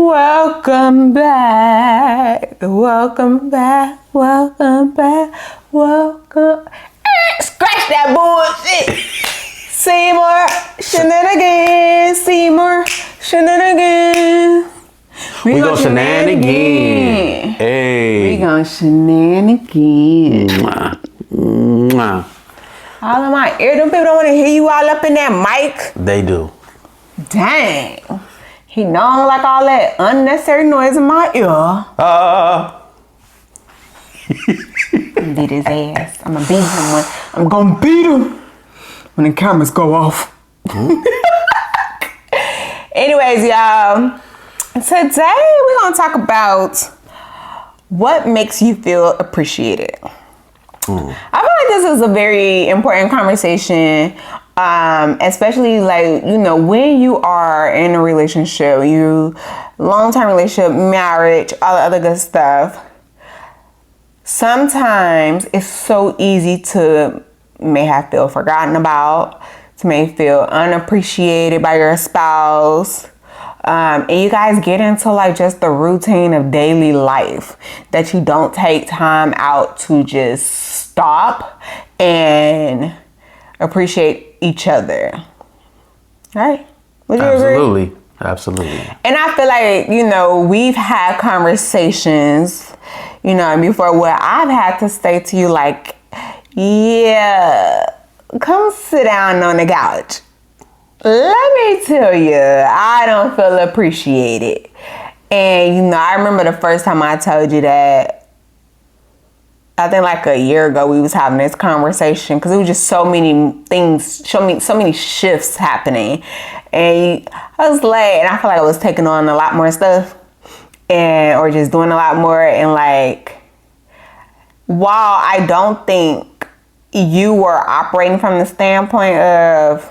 Welcome back. Welcome back. Welcome back. Welcome. Scratch that bullshit. Seymour shenanigans. Seymour shenanigans. We go shenanigans. Hey. We gon' shenanigans. Mwah. All in my ear. Them people don't want to hear you all up in that mic. They do. Dang. He don't like all that unnecessary noise in my ear. Beat his ass. I'm gonna beat him I'm gonna beat him when the cameras go off. Anyways, y'all. Today we're gonna talk about what makes you feel appreciated. I feel like this is a very important conversation, especially like, you know, when you are in a relationship, long-term relationship, marriage, all the other good stuff. Sometimes it's so easy to may have feel forgotten about, to may feel unappreciated by your spouse. And you guys get into like just the routine of daily life that you don't take time out to just stop and appreciate each other. Right? Would you Absolutely. agree? Absolutely. And I feel like, you know, we've had conversations, you know, before where I've had to say to you like, yeah, come sit down on the couch. Let me tell you, I don't feel appreciated. And, you know, I remember the first time I told you that, I think like a year ago, we was having this conversation because it was just so many things, so many shifts happening. And I was like, and I feel like I was taking on a lot more stuff or just doing a lot more. And like, while I don't think you were operating from the standpoint of,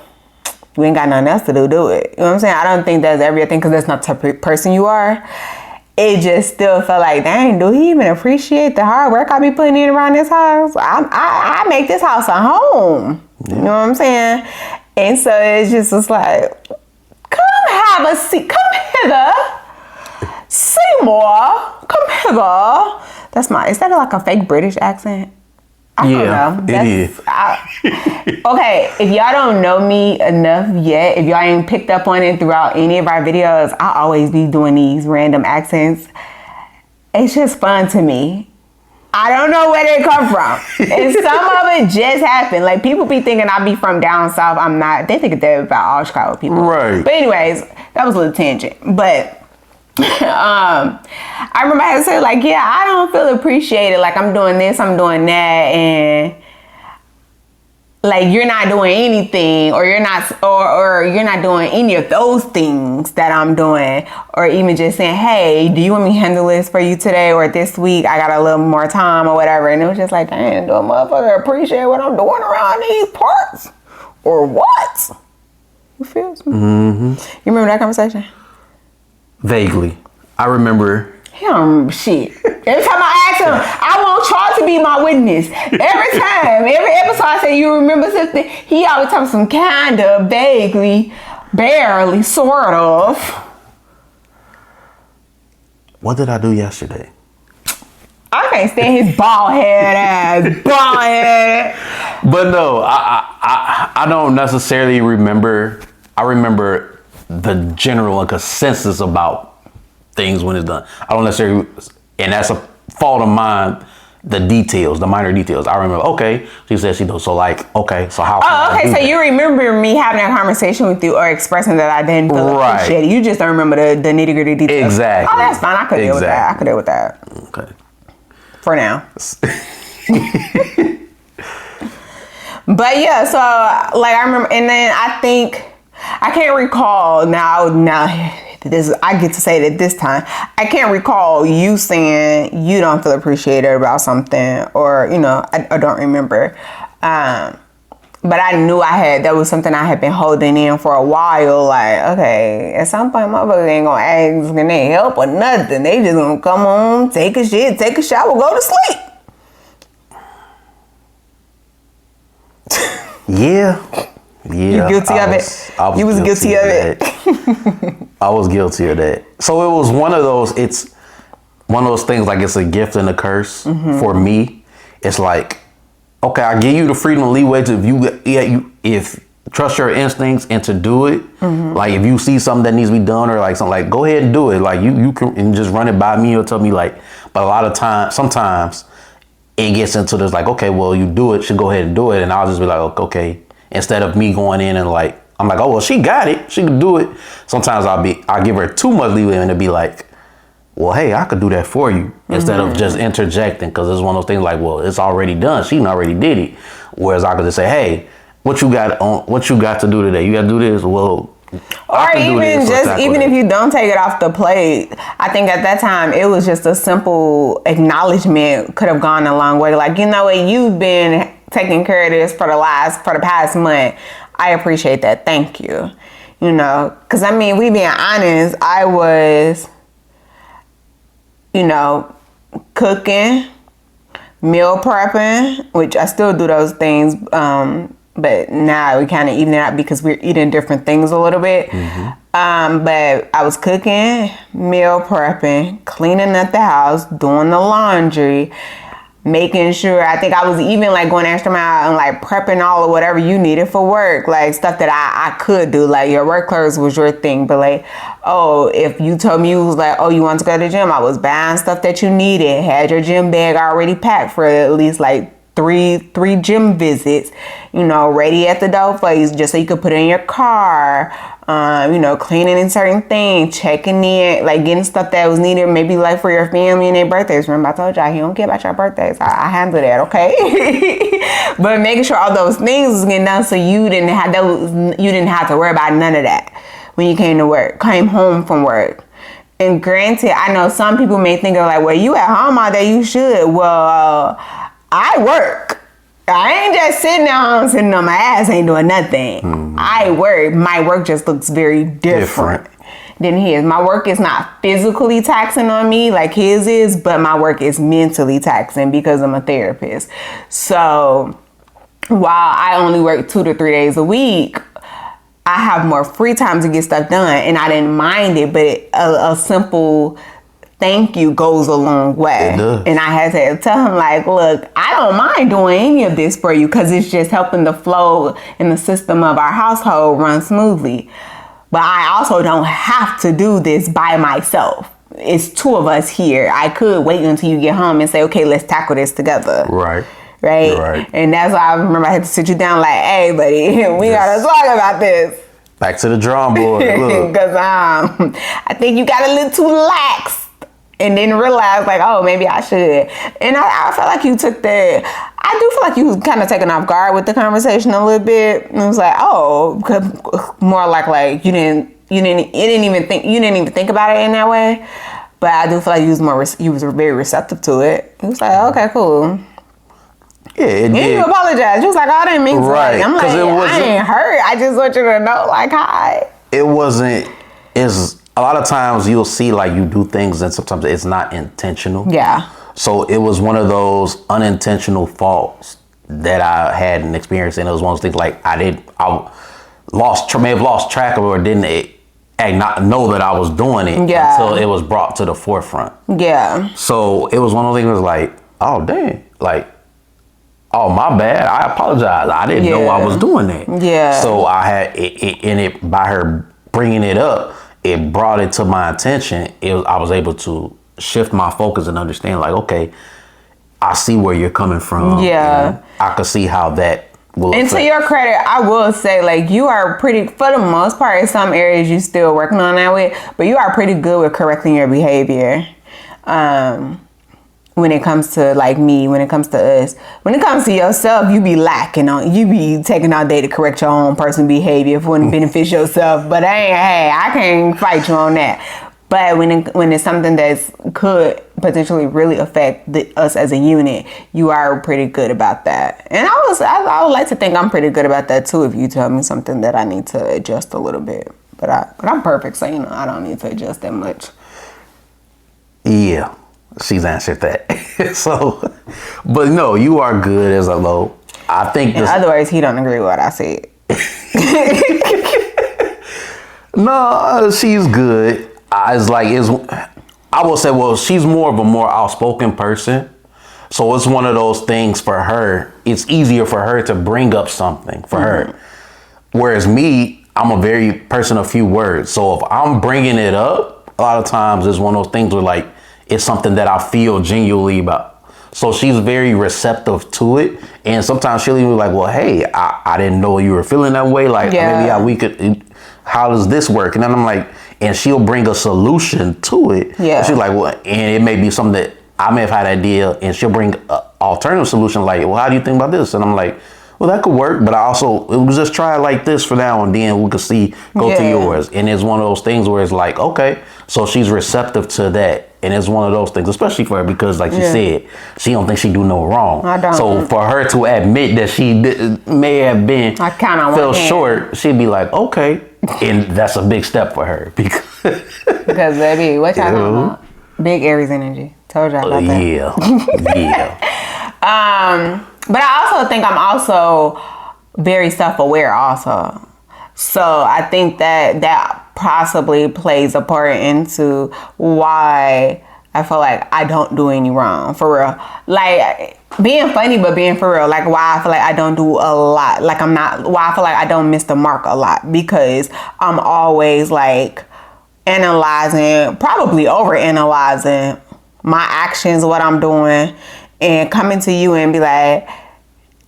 we ain't got nothing else to do it. You know what I'm saying? I don't think that's everything because that's not the type of person you are. It just still felt like, dang, do he even appreciate the hard work I be putting in around this house? I make this house a home. Yeah. You know what I'm saying? And so it just was like, come have a seat. Come hither. Seymour, come hither. Is that like a fake British accent? I don't know. It is. Okay, if y'all don't know me enough yet, if y'all ain't picked up on it throughout any of our videos, I always be doing these random accents. It's just fun to me. I don't know where they come from. And some of it just happened. Like, people be thinking I be from down south. I'm not. They think they're about all Chicago people. Right. But anyways, that was a little tangent. But I remember I had to say like, yeah, I don't feel appreciated. Like, I'm doing this, I'm doing that, and like you're not doing anything, or you're not doing any of those things that I'm doing, or even just saying, hey, do you want me to handle this for you today or this week? I got a little more time or whatever. And it was just like, dang, do a motherfucker appreciate what I'm doing around these parts or what? You feel me? Mm-hmm. You remember that conversation? Vaguely. I remember. He don't remember shit. Every time I ask him, I want Charles to be my witness. Every time, every episode I say, you remember something? He always tells me some kind of, vaguely, barely, sort of. What did I do yesterday? I can't stand his bald head ass. Bald head. But no, I don't necessarily remember. I remember the general consensus about things when it's done. I don't necessarily, and that's a fault of mine, the details, the minor details. I remember, okay, she said she does, so like, okay, so how can I do so that? you remember me having a conversation with you or expressing that I didn't feel appreciated. You just don't remember the nitty gritty details. Exactly. Oh, that's fine. I could deal with that. I could deal with that. Okay. For now. But yeah, so like I remember, and then I think, I can't recall now this, I get to say it this time. I can't recall you saying you don't feel appreciated about something, or, you know, I don't remember. But I knew that was something I had been holding in for a while. Like, okay, at some point, motherfuckers ain't gonna ask and they help or nothing. They just gonna come home, take a shit, take a shower, go to sleep. Yeah. You guilty of it? You was guilty of it? I was guilty of that. So it was one of those. It's one of those things. Like it's a gift and a curse for me. It's like, okay, I give you the freedom and leeway to if trust your instincts and to do it. Like if you see something that needs to be done or like something, like go ahead and do it. Like you can and just run it by me or tell me like. But a lot of times, sometimes it gets into this like, okay, well you do it, should go ahead and do it, and I'll just be like, okay. Instead of me going in and like, I'm like, oh well, she got it, she can do it. Sometimes I give her too much leeway and it'll be like, well, hey, I could do that for you instead of just interjecting, because it's one of those things like, well, it's already done. She already did it. Whereas I could just say, hey, what you got to do today? You got to do this. Well, or even if you don't take it off the plate, I think at that time it was just a simple acknowledgement could have gone a long way. Like, you know what, you've been taking care of this for the past month. I appreciate that. Thank you. You know, because I mean, we being honest, I was, you know, cooking, meal prepping, which I still do those things. But now we kind of even it out because we're eating different things a little bit. But I was cooking, meal prepping, cleaning up the house, doing the laundry, making sure, I think I was even like going extra mile and like prepping all of whatever you needed for work, like stuff that I could do. Like your work clothes was your thing, but like, oh, if you told me you was like, oh, you want to go to the gym, I was buying stuff that you needed, had your gym bag already packed for at least like three gym visits, you know, ready at the door for you, just so you could put it in your car. You know, cleaning in certain things, checking in, like getting stuff that was needed, maybe like for your family and their birthdays. Remember, I told y'all he don't care about your birthdays. I handle that, okay? But making sure all those things was getting done, so you didn't have to worry about none of that when you came home from work. And granted, I know some people may think of like, well, you at home all day, you should. Well, I work. I ain't just sitting down, sitting on my ass, ain't doing nothing. I work. My work just looks very different than his. My work is not physically taxing on me like his is, but my work is mentally taxing because I'm a therapist. So while I only work 2 to 3 days a week, I have more free time to get stuff done, and I didn't mind it, but a simple thank you goes a long way. And I had to tell him like, look, I don't mind doing any of this for you because it's just helping the flow and the system of our household run smoothly. But I also don't have to do this by myself. It's 2 of us here. I could wait until you get home and say, okay, let's tackle this together. Right. And that's why I remember I had to sit you down like, hey, buddy, we gotta talk about this. Back to the drawing board. Because I think you got a little too lax. And then realize like, oh, maybe I should. And I felt like you took that. I do feel like you was kind of taken off guard with the conversation a little bit. And it was like, oh, more like you didn't even think about it in that way. But I do feel like you was very receptive to it. It was like, okay, cool. Yeah, and you apologize. You was like, oh, I didn't mean to. Right. I'm like, I ain't hurt. I just want you to know, like, hi. It wasn't. A lot of times you'll see like you do things and sometimes it's not intentional. Yeah. So it was one of those unintentional faults that I had an experience, and it was one of those things like I may have lost track of it or didn't not know that I was doing it until it was brought to the forefront. Yeah. So it was one of those things that was like, oh dang, like, oh my bad, I apologize. I didn't know I was doing that. Yeah. So I had it by her bringing it up, it brought it to my attention. I was able to shift my focus and understand like, okay, I see where you're coming from. Yeah. I could see how that will affect. To your credit, I will say like you are pretty, for the most part, in some areas you still working on that with, but you are pretty good with correcting your behavior. When it comes to like me, when it comes to us, when it comes to yourself, you be you be taking all day to correct your own personal behavior if it wouldn't benefit yourself. But I can't fight you on that. But when it's something that could potentially really affect us as a unit, you are pretty good about that. And I would like to think I'm pretty good about that too. If you tell me something that I need to adjust a little bit, but I'm perfect, so I don't need to adjust that much. Yeah. She's answered that. So, but no, you are good as a low. I think. In other words, he don't agree with what I said. No, she's good. I will say, well, she's more of a more outspoken person. So it's one of those things for her. It's easier for her to bring up something for her. Whereas me, I'm a very person of few words. So if I'm bringing it up, a lot of times it's one of those things where like, it's something that I feel genuinely about. So she's very receptive to it. And sometimes she'll even be like, well, hey, I didn't know you were feeling that way. Like, maybe we could, how does this work? And then I'm like, and she'll bring a solution to it. Yeah. She's like, well, and it may be something that I may have had an idea, and she'll bring an alternative solution like, well, how do you think about this? And I'm like, well, that could work, but we'll just try it like this for now, and then we could go to yours. And it's one of those things where it's like, okay, so she's receptive to that. And it's one of those things, especially for her, because like she said, she don't think she do no wrong. I don't. So for her to admit that she may have been fell short, she'd be like, okay. And that's a big step for her. Because baby, what y'all talking about? Big Aries energy. Told y'all about that. Yeah. But I also think I'm also very self-aware also. So I think that possibly plays a part into why I feel like I don't do any wrong, for real. Like, being funny, but being for real. Like, why I feel like I don't do a lot. Like, why I feel like I don't miss the mark a lot. Because I'm always, like, analyzing, probably over-analyzing my actions, what I'm doing, and coming to you and be like,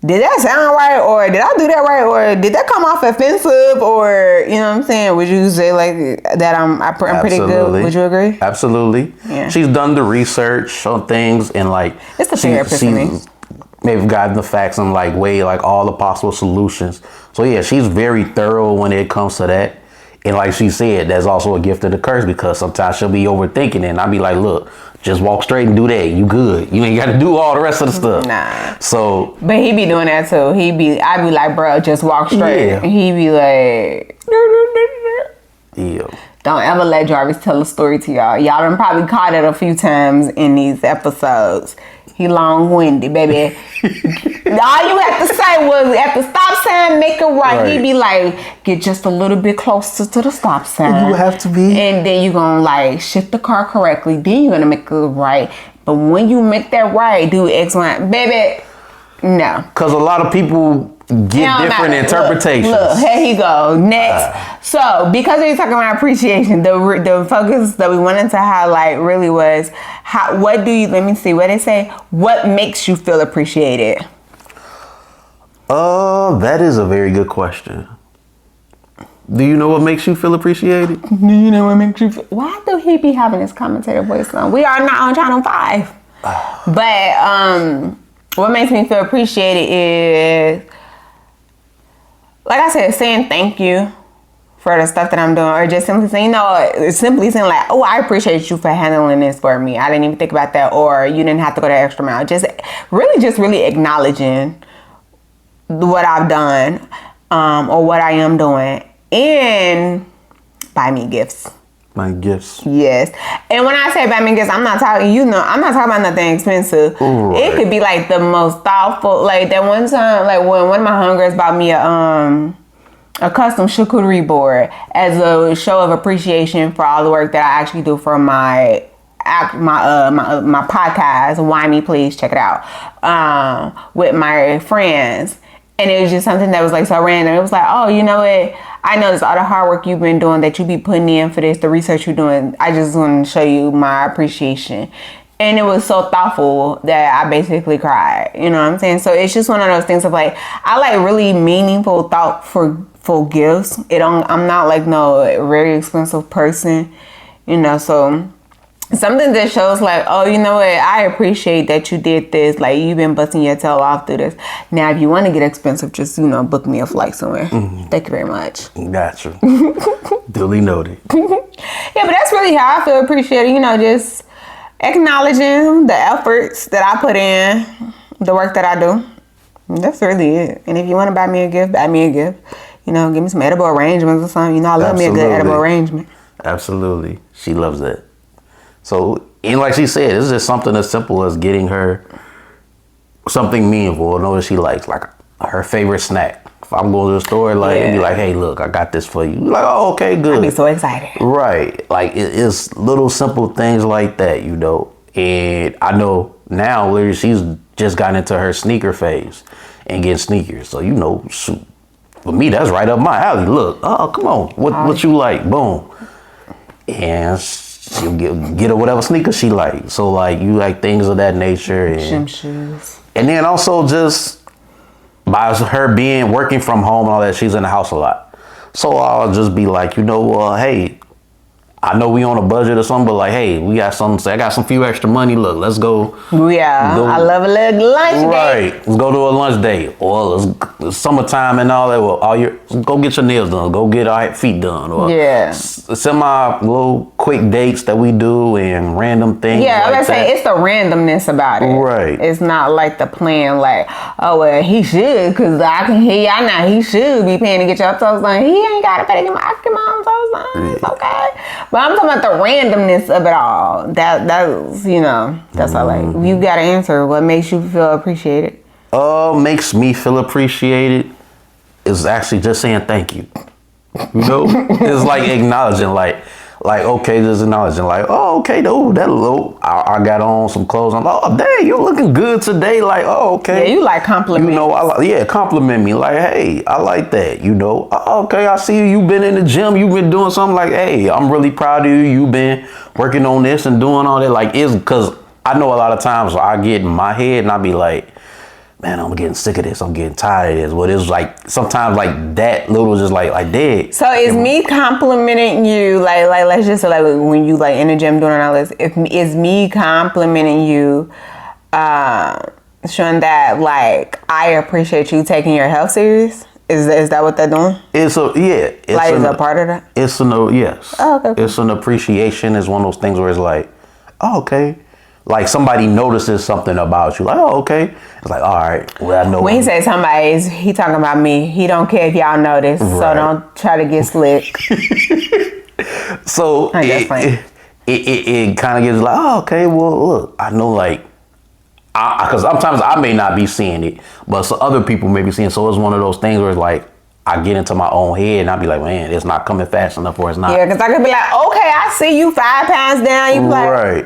did that sound right? Or did I do that right? Or did that come off offensive? Or, you know what I'm saying? Would you say like that I'm pretty good? Would you agree? Absolutely. Yeah. She's done the research on things, and like it's the therapist for me. Maybe gotten the facts and like weigh like all the possible solutions. So yeah, she's very thorough when it comes to that. And like she said, that's also a gift of the curse, because sometimes she'll be overthinking it, and I'll be like, look, just walk straight and do that. You good. You ain't got to do all the rest of the stuff. Nah. So. But he be doing that too. I'd be like, bro, just walk straight. Yeah. And he be like, yeah. Don't ever let Jarvis tell a story to y'all. Y'all done probably caught it a few times in these episodes. He long-winded, baby. All you have to say was, at the stop sign, make it right. He'd be like, get just a little bit closer to the stop sign. You have to be. And then you're going to like shift the car correctly. Then you're going to make it right. But when you make that right, do X, Y, baby, no. Because a lot of people get different interpretations. Look, here he go. Next. So, because we were talking about appreciation, the focus that we wanted to highlight really was, let me see what they say. What makes you feel appreciated? That is a very good question. Do you know what makes you feel appreciated? Do you know what makes you feel? Why do he be having his commentator voice on? We are not on Channel 5. But what makes me feel appreciated is, like I said, saying thank you for the stuff that I'm doing, or just simply saying, like, oh, I appreciate you for handling this for me. I didn't even think about that, or you didn't have to go the extra mile. Just really acknowledging what I've done, or what I am doing, and buy me gifts. My gifts. Yes. And when I say buy me gifts, I'm not talking about nothing expensive. Right. It could be like the most thoughtful, like that one time, like when one of my homegirls bought me a custom charcuterie board as a show of appreciation for all the work that I actually do for my podcast. Why Me Please, check it out, with my friends. And it was just something that was like so random. It was like, oh, you know what? I noticed all the hard work you've been doing, that you be putting in for this, the research you're doing. I just want to show you my appreciation. And it was so thoughtful that I basically cried. You know what I'm saying? So it's just one of those things of like, I like really meaningful, thoughtful gifts. I'm not like no very expensive person, you know, so something that shows like, oh, you know what, I appreciate that you did this. Like, you've been busting your tail off through this. Now, if you want to get expensive, just, book me a flight somewhere. Mm-hmm. Thank you very much. Gotcha. Duly noted. Yeah, but that's really how I feel appreciated. Just acknowledging the efforts that I put in, the work that I do. That's really it. And if you want to buy me a gift, buy me a gift. Give me some edible arrangements or something. I love me a good edible arrangement. Absolutely. She loves that. So, and like she said, it's just something as simple as getting her something meaningful, or know what she likes, like her favorite snack. if I'm going to the store, like, it'd be like, hey, look, I got this for you. Like, oh, okay, good. I'd be so excited. Right. Like, it's little simple things like that, you know. And I know now, literally, she's just gotten into her sneaker phase and getting sneakers. So, you know, shoot, for me, that's right up my alley. Look, oh, come on. What you like? Boom. And she'll get her whatever sneaker she like. So, like, you like things of that nature. And Gym shoes. And then also just by her working from home and all that, she's in the house a lot. So I'll just be like, you know, hey, I know we on a budget or something, but like, hey, we got something. I got some few extra money. Look, let's go. Yeah, I love a little lunch date. Right, let's go to a lunch date, or it's summertime and all that. Well, go get your nails done. Go get our feet done. Or semi little quick dates that we do and random things. Yeah, like I was saying it's the randomness about it. Right. It's not like the plan. Like, oh well, he should, because I can hear y'all now. He should be paying to get your toes done. He ain't got to pay to get my toes done. It's okay. But I'm talking about the randomness of it all. That's you know, that's all. Like, you gotta answer. What makes you feel appreciated? Makes me feel appreciated is actually just saying thank you. You know, it's like acknowledging, like okay, just acknowledging, like, oh, okay, dude, that little, I got on some clothes. I'm like, oh, dang, you're looking good today. Like, oh, okay. Yeah, you like compliment. You know, compliment me. Like, hey, I like that. You know, oh, okay, I see you've been in the gym. You've been doing something. Like, hey, I'm really proud of you. You've been working on this and doing all that. Like, it's because I know a lot of times I get in my head and I be like, man, I'm getting sick of this. I'm getting tired of this. What is like sometimes like that little just like dead. So is me complimenting you like let's just say like when you like in the gym doing all this, is me complimenting you showing that like I appreciate you taking your health serious? Is that what they're doing? It's a part of that? Yes. Oh, okay. It's an appreciation. It's one of those things where it's like, oh, okay. Like somebody notices something about you, like, oh, okay. It's like, all right, well, I know. When he says somebody, he talking about me. He don't care if y'all notice, right. So don't try to get slick. So it kind of gets like, oh, okay, well, look, I know, like, because sometimes I may not be seeing it, but so other people may be seeing. So it's one of those things where it's like, I get into my own head and I be like, man, it's not coming fast enough, or it's not. Yeah, because I could be like, okay, I see you 5 pounds down. You be like, right.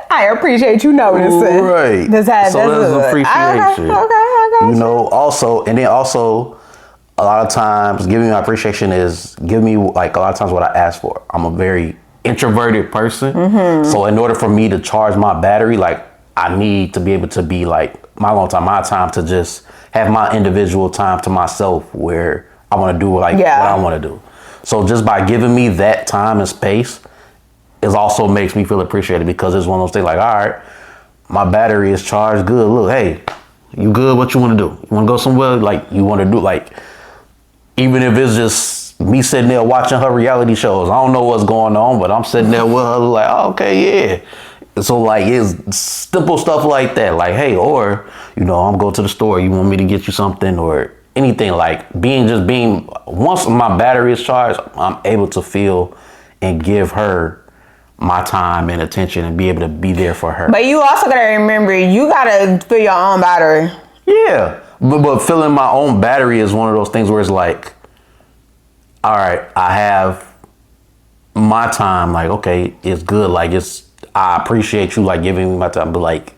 I appreciate you noticing. Right. That's appreciation. Okay, you know, also, a lot of times giving my appreciation is give me like a lot of times what I ask for. I'm a very introverted person. Mm-hmm. So in order for me to charge my battery, like I need to be able to be like my time to just have my individual time to myself where I want to do what I want to do. So just by giving me that time and space, it also makes me feel appreciated because it's one of those things like, all right, my battery is charged good. Look, hey, you good? What you want to do? You want to go somewhere? Like, you want to do, like, even if it's just me sitting there watching her reality shows. I don't know what's going on, but I'm sitting there with her like, oh, okay, yeah. So, like, it's simple stuff like that. Like, hey, or, you know, I'm going to the store. You want me to get you something or anything, like once my battery is charged, I'm able to feel and give her my time and attention and be able to be there for her. But you also gotta remember, you gotta fill your own battery. Yeah, but filling my own battery is one of those things where it's like, all right, I have my time. Like, okay, it's good. Like, I appreciate you like giving me my time, but like,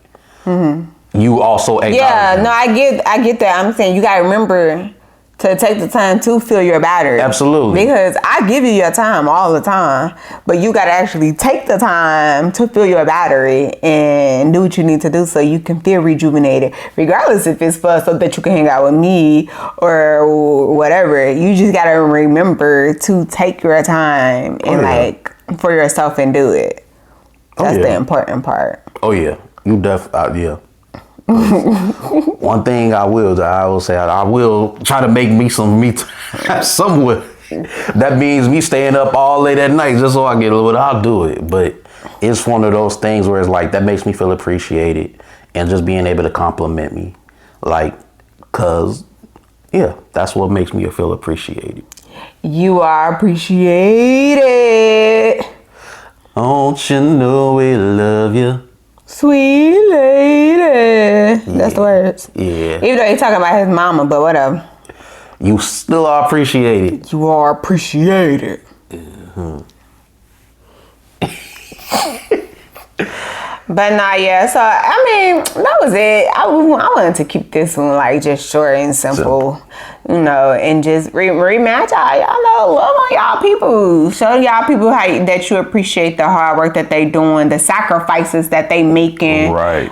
you also acknowledge. Yeah, no, I get that. I'm saying you gotta remember to take the time to fill your battery. Absolutely. Because I give you your time all the time, but you got to actually take the time to fill your battery and do what you need to do so you can feel rejuvenated, regardless if it's for so that you can hang out with me or whatever. You just got to remember to take your time and like for yourself and do it. That's the important part. Oh yeah. You yeah. One thing I will say, I will try to make me some me time somewhere. That means me staying up all late at night just so I get a little bit. I'll do it, but it's one of those things where it's like that makes me feel appreciated, and just being able to compliment me, like, cause yeah, that's what makes me feel appreciated. You are appreciated. Don't you know we love you? Sweet lady. That's the words. Yeah. Even though he's talking about his mama, but whatever. You still are appreciated. You are appreciated. But nah, yeah. So I mean, that was it. I wanted to keep this one like just short and simple, you know, and just rematch y'all know, love on y'all people. Show y'all people that you appreciate the hard work that they doing, the sacrifices that they making. Right.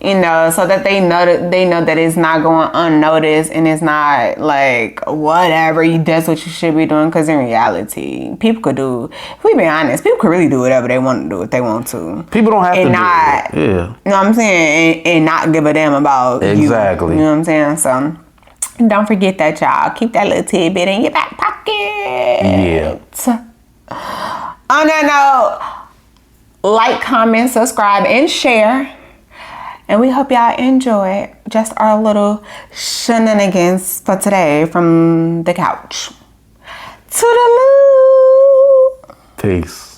You know, so that they know that it's not going unnoticed and it's not like whatever. That's what you should be doing. Because in reality, people could do. If we be honest, people could really do whatever they want to do if they want to. People don't have and to not, do it. Yeah. You know what I'm saying? And not give a damn about Exactly. You know what I'm saying? So don't forget that, y'all. Keep that little tidbit in your back pocket. Yeah. On that note, like, comment, subscribe, and share. And we hope y'all enjoyed just our little shenanigans for today from the couch. Toodaloo! Peace.